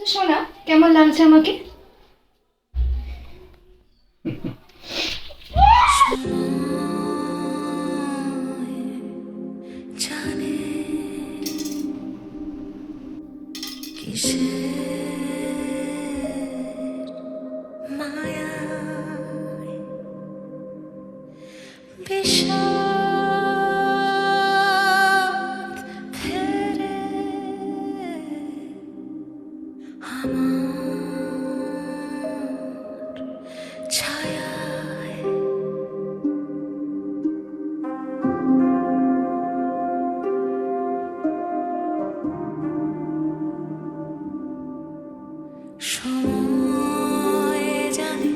তো শোনা, কেমন লাগছে আমাকে? জানে কিসের মায়ায় বিষাদ ফেরে আমার ছায়ায়। সময় জানে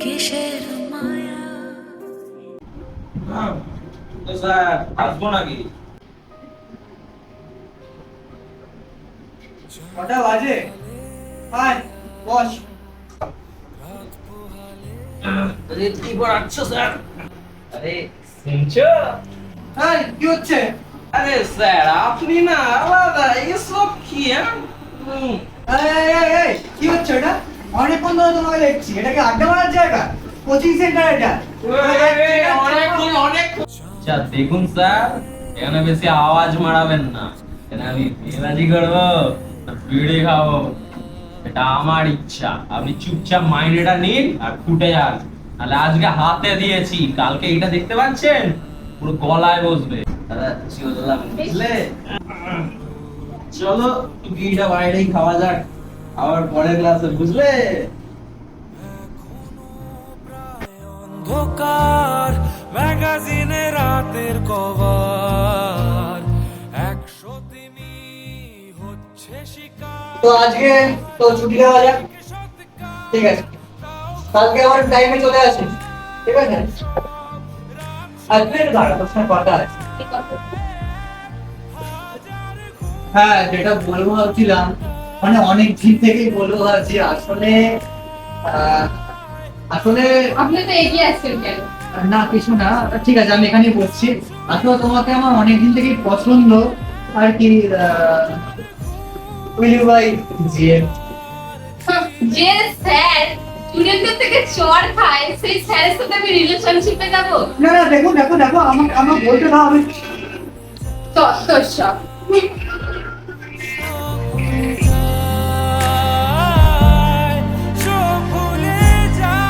কিসের মায়া। তো স্যার আসবো নাকি? কটা বাজে? আয় বস। আরে কি পড়াচ্ছো স্যার? আরে শুনছো? এই কি হচ্ছে? আরে স্যার আপনি না আলাদা এসব কি এই কি হচ্ছে এটা? অনেকক্ষণ ধরে তোমাকে দেখছি। এটা কি আড্ডা মারার জায়গা? কোচিং সেন্টার এটা? অনেক আচ্ছা দেখুন স্যার, এখানে বেশি আওয়াজ মারাবেন না। এখানে আমি মেলাজি করবো না বিড়ি খাবো, এটা আমার ইচ্ছা। আপনি চুপচাপ মাইনেটা নিন আর ফুটে যান, তাহলে আজকে হাতে দিয়েছি, কালকে এটা দেখতে পাচ্ছেন পুরো গলায় বসবে। দাদা চললাম, বুঝলে? চলো বিড়িটা বাইরেই খাওয়া যাক, আবার পরের ক্লাসে, বুঝলে? অন্ধকার ম্যাগাজিনে রাতের কভার 100 তিমি হচ্ছে শিকার। তো আজকে তো ছুটি দেওয়া যাক। ঠিক আছে, কালকে আমার টাইমে চলে আসিস, ঠিক আছে? আজকে দাঁড়া, তোর সঙ্গে কথা আছে। হ্যাঁ, যেটা বলবো ভাবছিলাম, মানে অনেক দিন থেকেই বলবো ভাবছি, আসলে আসলে আপনি তো এগিয়ে আসছেন কেন? না কিছু না, ঠিক আছে আমি এখানেই বসছি। আসলে তোমাকে আমার অনেকদিন থেকেই পছন্দ আর কি। ভাই যে যে স্যার স্টুডেন্টদের থেকে চড় খায়, সেই স্যারের সাথে আমি রিলেশনশিপে যাব? না না, দেখো দেখো দেখো, আমাকে আমাকে বলতে দাও। আমি তোর সব সব ভুলে যায়।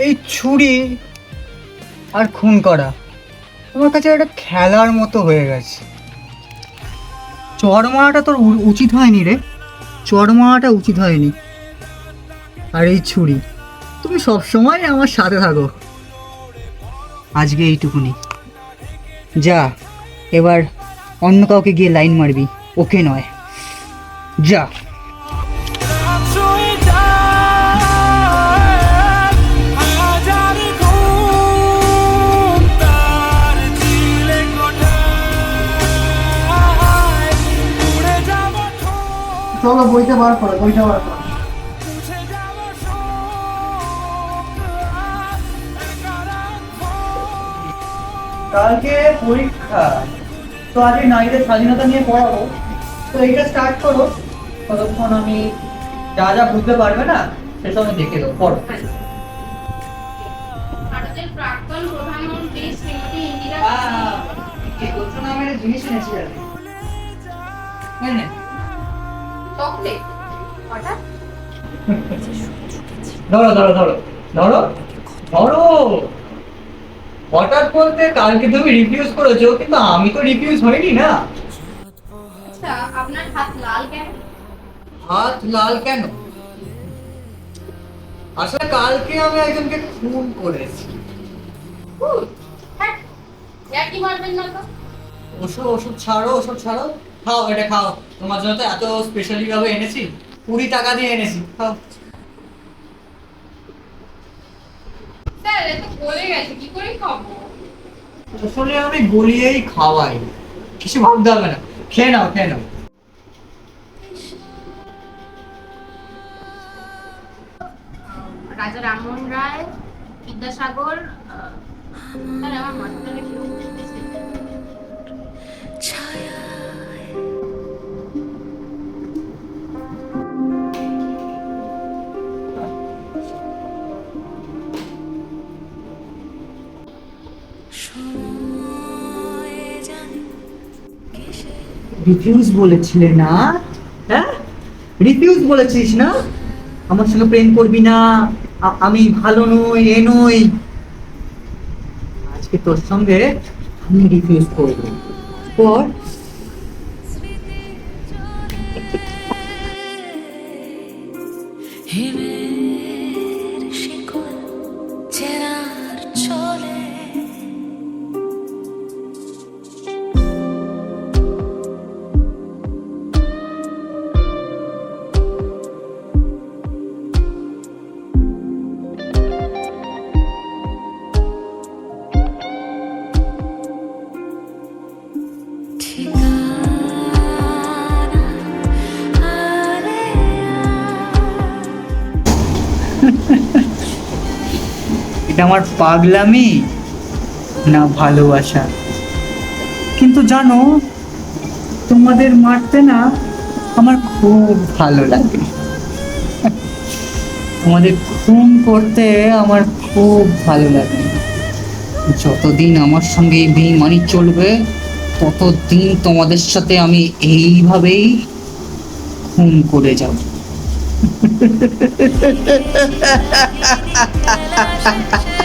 এই ছুরি আর খুন করা আমার কাছে একটা খেলার মতো হয়ে গেছে। চড় মারাটা তোর উচিত হয়নি রে, চড় মারাটা উচিত হয়নি। আর এই ছুরি, তুমি সবসময় আমার সাথে থাকো। আজকে এইটুকুনি, যা এবার অন্য কাউকে গিয়ে লাইন মারবি, ওকে নয়, যা। রাত হয়ে যায়, হাজার ঘুম তার ঝিলে কোঠায় উড়ে যাব ঠোঁট, চলো বইটা বার করো, বইটা বার করো। মুছে যাব শোক, একা রাখবো। কালকে পরীক্ষা, তো আজকে নারীদের স্বাধীনতা নিয়ে পড়াবো। তো এইটা স্টার্ট করো, ততক্ষণ আমি যা যা বুঝতে পারবে না সেসব আমি দেখে দেবো, পড়ো। ভারতের প্রাক্তন প্রধানমন্ত্রী শ্রীমতী ইন্দিরা এই গোত্র নামের একটা জিনিস এনেছি আর কি। হ্যাঁ, হ্যাঁ। চকলেট হঠাৎ ধরো ধরো ধরো ধরো ধরো। হঠাৎ বলতে কালকে তুমি রিফিউজ করেছো, কিন্তু আমি তো রিফিউজ হইনি না। আচ্ছা, আপনার হাত লাল কেন? হাত লাল কেন? আসলে কালকে আমি একজনকে খুন করেছি। কি মারবেন না তো? ওষুধ ওষুধ ছাড়ো, ওষুধ ছাড়ো, খাও এটা খাও। তোমার জন্য তো এত স্পেশালি ভাবে এনেছি, 20 টাকা দিয়ে এনেছি, খাও। এ তো গলে গেছে, কি করে খাবো? আসলে আমি গলিয়েই খাওয়াই, কিছু ভাবতে হবে না, খেয়ে নাও খেয়ে নাও। রাজা রামমোহন রায়, বিদ্যাসাগর, আর আমার মাথাটা কি উঠতেছে। ছায়ায় সময় জানি কিসের রিফিউজ বলেছিলে না? হ্যাঁ, রিফিউজ বলেছিস না, আমার সঙ্গে প্রেম করবি না, আমি ভালো নই, এ নই। আজকে তোর সঙ্গে আমি রিফিউজ করবো। পর হিমের শিকল চেনার চলে ঠিকানা আরে এটা আমার পাগলামি না ভালোবাসা? কিন্তু জানো, তোমাদের মারতে না আমার খুব ভালো লাগে, তোমাদের খুন করতে আমার খুব ভালো লাগে। যতদিন আমার সঙ্গে এই বেইমানি চলবে, ততদিন তোমাদের সাথে আমি এইভাবেই খুন করে যাব। খেলা শেষে